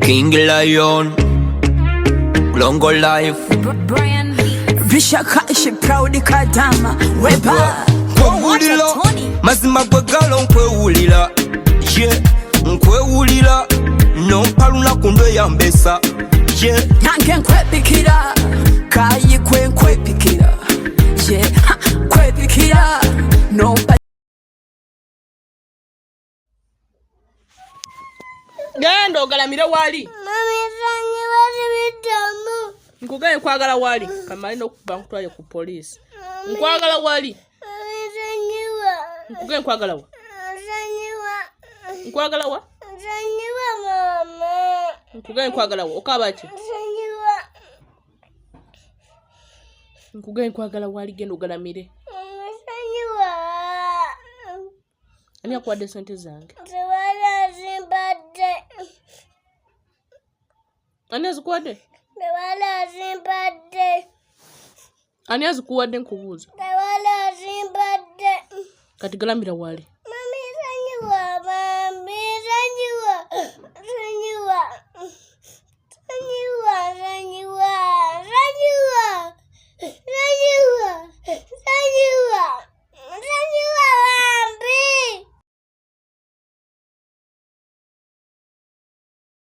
King Lion, Longo Life. Bishaka she proud kadama weba Kwewulila mazima gwegalo nkwewulila ye nkwewulila nompaluna kundwe yambesa ye nange nkwepikira kayi kwenkwepikira ye kwepikira no Genda ogalamire wali. Mami sanyi wali bitamu. Nkugaye kwagala wali. Kamali nokuba nkutwaye ku police. Nkwagala wali. Mami sanyi wa. Nkugaye nkwagala wa. Sanyi wa. Nkwagala wa. Sanyi wa mama. Nkugaye nkwagala wa. Okaba ki? Sanyi wa. Nkugaye nkwagala wali genda ogalamire. Mami sanyi wa. Ani akwadde sente zange? Tewala zimbadde. Ani azikuwadde? Tewala zimbadde. Ani azikuwadde nkubuuza? Tewala zimbadde. Kati galamira wali.